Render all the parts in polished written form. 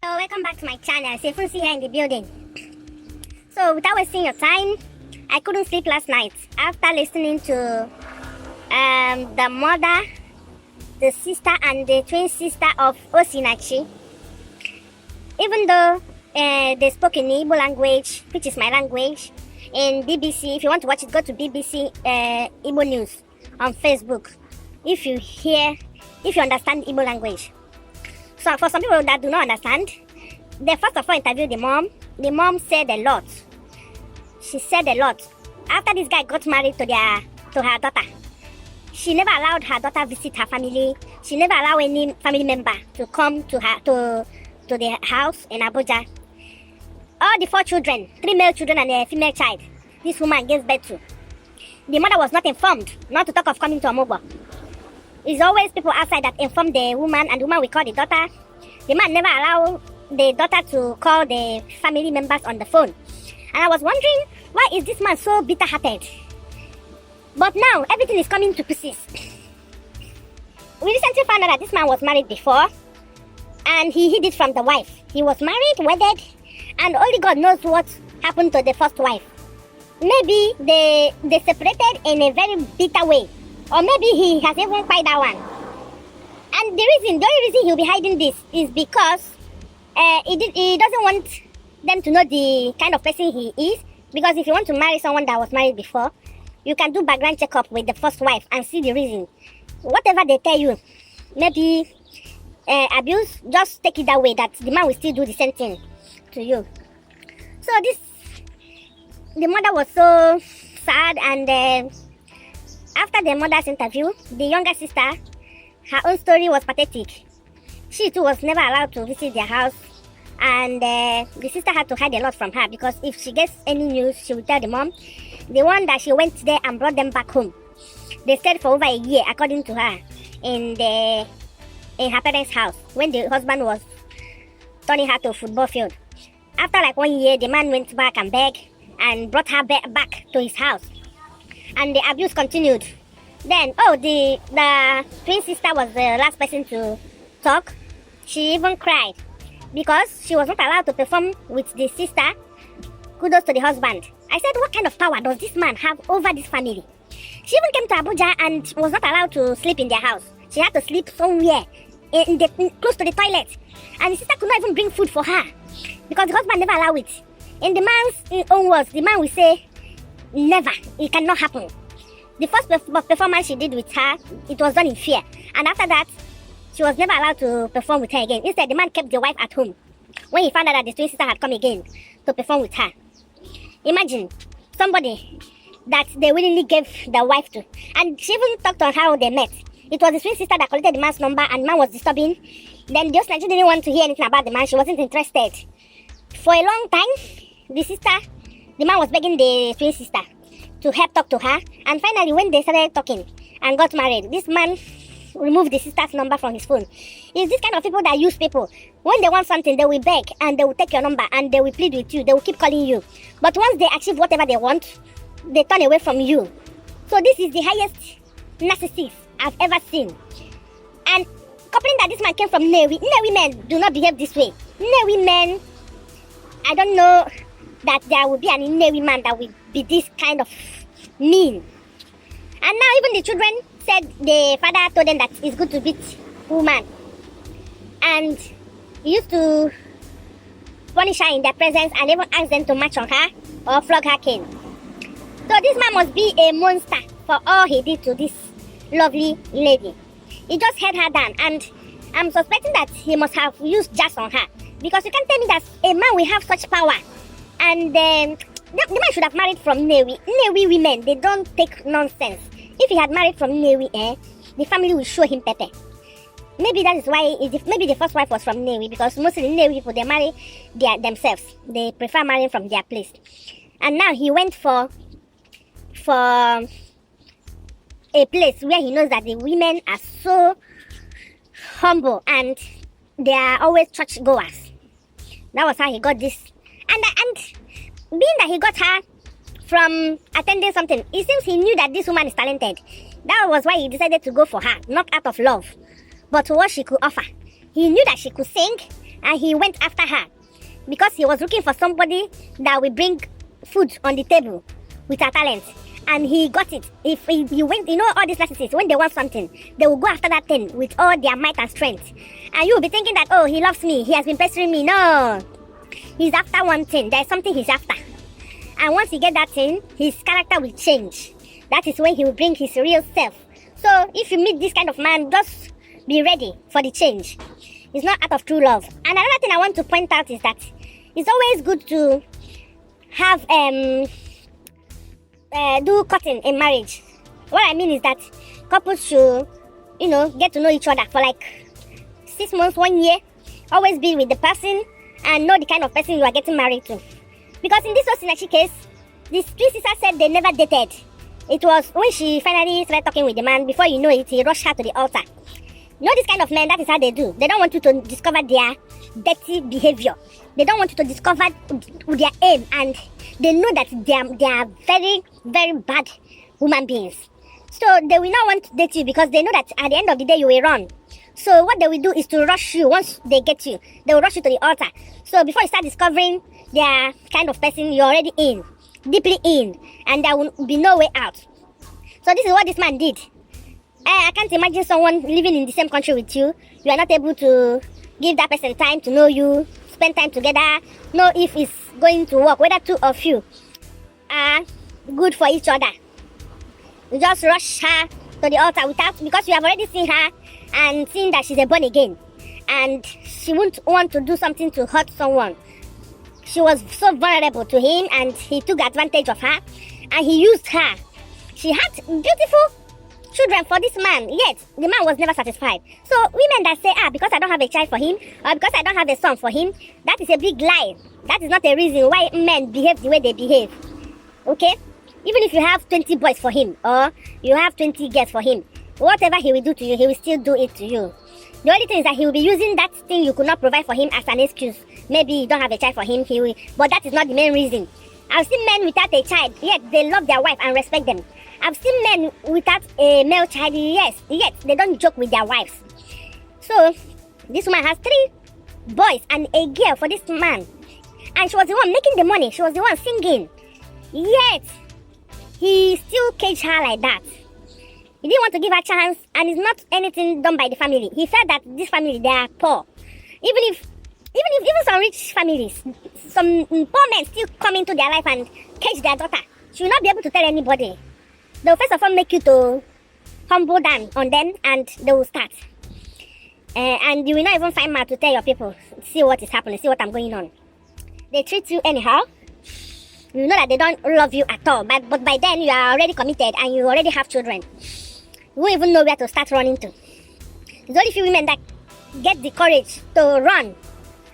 So welcome back to my channel. Sefunsi here in the building. So without wasting your time, I couldn't sleep last night after listening to the mother, the sister, and the twin sister of Osinachi. Even though they spoke in Igbo language, which is my language, in BBC. If you want to watch it, go to BBC Igbo News on Facebook. If you understand Igbo language. So for some people that do not understand, they first of all interviewed the mom. The mom said a lot. She said a lot. After this guy got married to her daughter, she never allowed her daughter visit her family. She never allowed any family member to come to her to the house in Abuja. All the 4 children, 3 male children and a female child, this woman gave birth to. The mother was not informed, not to talk of coming to Omogbo. It's always people outside that inform the woman, and the woman will call the daughter. The man never allowed the daughter to call the family members on the phone. And I was wondering, why is this man so bitter-hearted? But now, everything is coming to pieces. We recently found out that this man was married before, and he hid it from the wife. He was married, wedded, and only God knows what happened to the first wife. Maybe they separated in a very bitter way. Or maybe he has even quite that one. And the only reason he'll be hiding this is because he doesn't want them to know the kind of person he is. Because if you want to marry someone that was married before, you can do background checkup with the first wife and see the reason. Whatever they tell you, maybe abuse, just take it that way, that the man will still do the same thing to you. So the mother was so sad, and after the mother's interview, the younger sister, her own story was pathetic. She too was never allowed to visit their house, and the sister had to hide a lot from her, because if she gets any news, she will tell the mom. The one that she went there and brought them back home. They stayed for over a year, according to her, in her parents' house, when the husband was turning her to a football field. After like 1 year, the man went back and begged and brought her back to his house. And the abuse continued. Then, the twin sister was the last person to talk. She even cried because she was not allowed to perform with the sister. Kudos to the husband. I said, what kind of power does this man have over this family? She even came to Abuja and was not allowed to sleep in their house. She had to sleep somewhere close to the toilet. And the sister could not even bring food for her because the husband never allowed it. In the man's own words, the man will say, never, it cannot happen. The first performance she did with her, it was done in fear. And after that, she was never allowed to perform with her again. Instead, the man kept the wife at home when he found out that the twin sister had come again to perform with her. Imagine somebody that they willingly gave the wife to. And she even talked on how they met. It was the twin sister that collected the man's number, and the man was disturbing. Then the Osinachi didn't want to hear anything about the man. She wasn't interested. For a long time, the man was begging the twin sister to help talk to her. And finally, when they started talking and got married, this man removed the sister's number from his phone. It's this kind of people that use people. When they want something, they will beg and they will take your number and they will plead with you. They will keep calling you. But once they achieve whatever they want, they turn away from you. So this is the highest narcissist I've ever seen. And coupling that this man came from Nnewi. Nnewi men do not behave this way. Nnewi men, I don't know that there will be an Nnewi man that will be this kind of mean. And now even the children said the father told them that it's good to beat woman. And he used to punish her in their presence and even ask them to march on her or flog her cane. So this man must be a monster for all he did to this lovely lady. He just held her down, and I'm suspecting that he must have used jazz on her. Because you can't tell me that a man will have such power. And the man should have married from Nnewi. Nnewi women, they don't take nonsense. If he had married from Nnewi, the family will show him pepper. Maybe that is why, maybe the first wife was from Nnewi, because mostly Nnewi people, they marry themselves. They prefer marrying from their place. And now he went for a place where he knows that the women are so humble and they are always church goers. That was how he got this. And being that he got her from attending something, it seems he knew that this woman is talented. That was why he decided to go for her, not out of love, but what she could offer. He knew that she could sing, and he went after her because he was looking for somebody that will bring food on the table with her talent. And he got it. If he went, all these narcissists, when they want something, they will go after that thing with all their might and strength. And you will be thinking that, oh, he loves me, he has been pestering me. No, he's after one thing. There's something he's after. And once he gets that thing, his character will change. That is when he will bring his real self. So if you meet this kind of man, just be ready for the change. It's not out of true love. And another thing I want to point out is that it's always good to have do cutting in marriage. What I mean is that couples should, get to know each other for like 6 months, 1 year. Always be with the person and know the kind of person you are getting married to. Because in this Osinachi case, the twin sister said they never dated. It was when she finally started talking with the man, before you know it, he rushed her to the altar. This kind of men, that is how they do. They don't want you to discover their dirty behavior. They don't want you to discover their aim, and they know that they are very, very bad human beings. So they will not want to date you because they know that at the end of the day you will run. So what they will do is to rush you. Once they get you, they will rush you to the altar. So before you start discovering their kind of person, you're already in, deeply in, and there will be no way out. So this is what this man did. I can't imagine someone living in the same country with you. You are not able to give that person time to know you, spend time together, know if it's going to work, whether two of you are good for each other. You just rush her to the altar because you have already seen her and seen that she's a born again, and she won't want to do something to hurt someone. She was so vulnerable to him, and he took advantage of her, and he used her. She had beautiful children for this man, yet the man was never satisfied. So women that say, because I don't have a child for him, or because I don't have a son for him, that is a big lie. That is not a reason why men behave the way they behave. Okay? Even if you have 20 boys for him, or you have 20 girls for him, whatever he will do to you, he will still do it to you. The only thing is that he will be using that thing you could not provide for him as an excuse. Maybe you don't have a child for him, but that is not the main reason. I've seen men without a child, yet they love their wife and respect them. I've seen men without a male child, yet they don't joke with their wives. So this woman has 3 boys and a girl for this man, and she was the one making the money. She was the one singing, yet he still caged her like that. He didn't want to give her a chance, and it's not anything done by the family. He felt that this family, they are poor. Even some rich families, some poor men still come into their life and cage their daughter. She will not be able to tell anybody. They will first of all make you to humble down on them, and they will start. And you will not even find mouth to tell your people, see what is happening, see what I'm going on. They treat you anyhow. You know that they don't love you at all. But by then, you are already committed and you already have children. You won't even know where to start running to. There's only few women that get the courage to run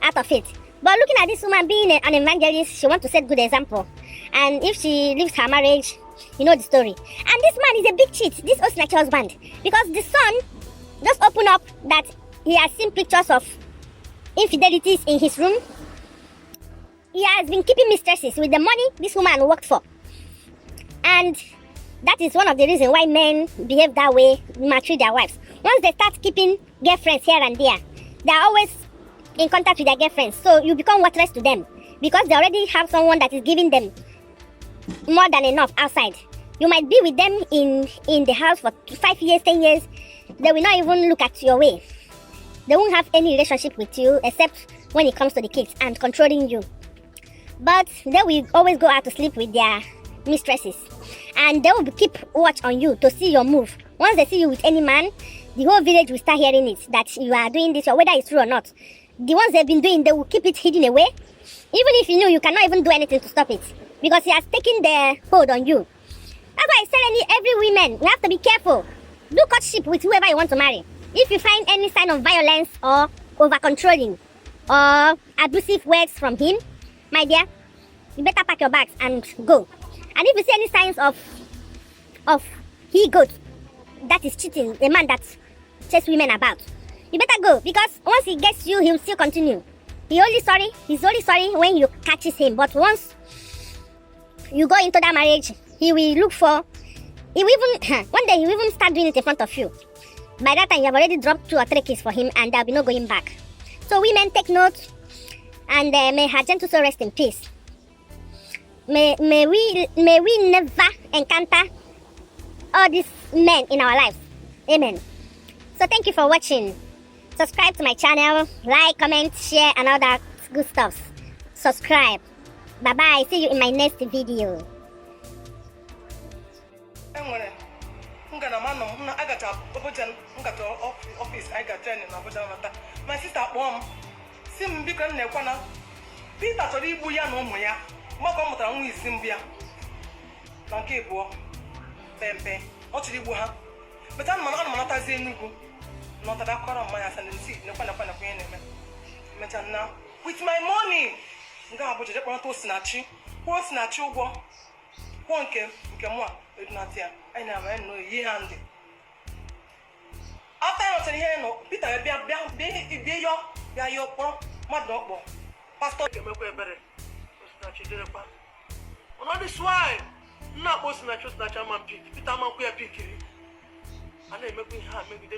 out of it. But looking at this woman being an evangelist, she wants to set good example. And if she leaves her marriage, you know the story. And this man is a big cheat, this Osinachi husband. Because the son just opened up that he has seen pictures of infidelities in his room. He has been keeping mistresses with the money this woman worked for. And that is one of the reasons why men behave that way, maltreat their wives. Once they start keeping girlfriends here and there, they are always in contact with their girlfriends. So you become worthless to them because they already have someone that is giving them more than enough outside. You might be with them in the house for 5 years, 10 years. They will not even look at your way. They won't have any relationship with you except when it comes to the kids and controlling you. But they will always go out to sleep with their mistresses, and they will keep watch on you to see your move. Once they see you with any man, the whole village will start hearing it, that you are doing this, or whether it's true or not. The ones they've been doing, they will keep it hidden away. Even if you know, you cannot even do anything to stop it, because he has taken the hold on you. That's why I tell every woman, you have to be careful. Do courtship with whoever you want to marry. If you find any sign of violence or over-controlling or abusive words from him, my dear, you better pack your bags and go. And if you see any signs of he goat, that is cheating, the man that chases women about, you better go, because once he gets you, he will still continue. He's only sorry when you catches him. But once you go into that marriage, he will look for, he will even, one day he will even start doing it in front of you. By that time, you have already dropped 2 or 3 kids for him, and there will be no going back. So women, take note, and may her gentle soul rest in peace. May we never encounter all these men in our lives. Amen. So thank you for watching. Subscribe to my channel, like, comment, share, and all that good stuff. Subscribe. Bye bye. See you in my next video. My sister mom sim biko na-ekwa na Peter chọrọ igbu ya na ụmụ ya maka ọ mụtara nwa isi mbịa na nke abụọ pempe ọ chọrọ igbu ha beta ana manatazi Enugu n'ọtada kọrọ mmanya asa na nsi nekwa onye na-eme mecha na with my money nga Abuja je kpọrọta Osinachi ụgwọ kwụọ nke mụ a edunata ya anyị na-ama ya nọ yi ha ndị after I was here no Peter bịa yo kpọrọ mmadụ ọkpọ pastor ga-emekwa ebere Osinachi derekwa on this why nna akpọ Osinachi ama pik Peter amankwu ya pikiri a na-emekwa ihe a megide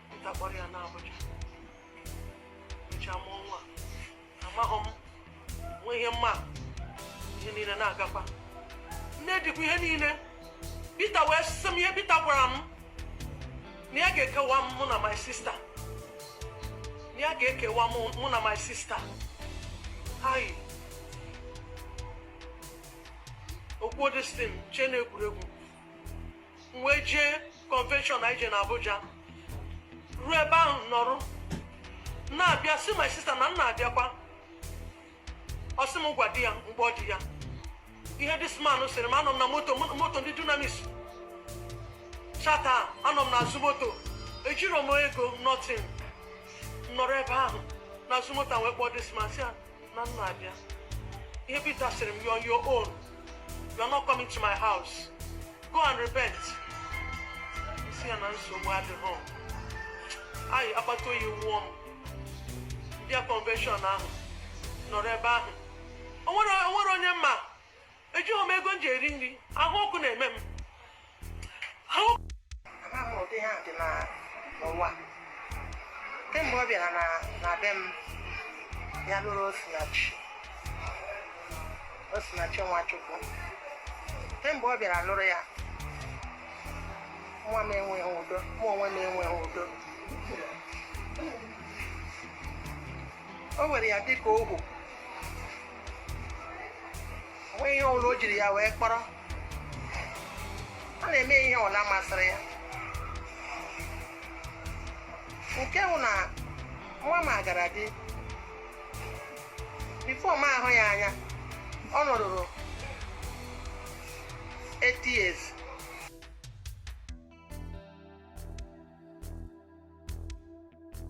Peter kpọrọ ya na Abuja mecha mụọ nwa amaghọ m nwe ihe mma ihe niile na-agakwa nne dịkwa ihe niile Peter wee sị m ihe Peter gwara m na ya ga-ekewa mụ na my sister my sister hi okwu this thing che na egwuregwu wee jee convention anyị je na Abuja ruo ebe ahụ nọrụ na-abịa si my sister na nna abịakwa ọ sị m gwa di ya mgbe ọ dị ya ihe this man sịrị m anọ m na moto ndị Dunamis chata anọ m n'azụ moto ejiro m ego nothing nọrọ ebe ahụ n'azụ moto wee kpọọ this man si ya na nna abịa ihe Peter sịrị m you're on your own, you're not coming to my house, go and repent. Si ya na nsogbu adịghị anyị akpata oyi nwụọ m ndị convention ahụ nọrọ ebe ahụ onwere onye mma ejighị m ego m ji eri nri ahụ ọkụ na-eme m ụdị ha dị n'ụwa kemgbe ọ bịara na be m ya lụrụ Osinachi Nwachukwu kemgbe ọ bịara lụrụ ya nwa m enweghị udo mụ onwe m enweghị udo o nwere ya dịka ohu onwe ihe ọbụla o jiri ya wee kpọrọ ọ na-eme ihe ọbụla masịrị ya nke bụ na nwa m agara dị bifo m ahụ ya anya ọ nọrụrụ 8 years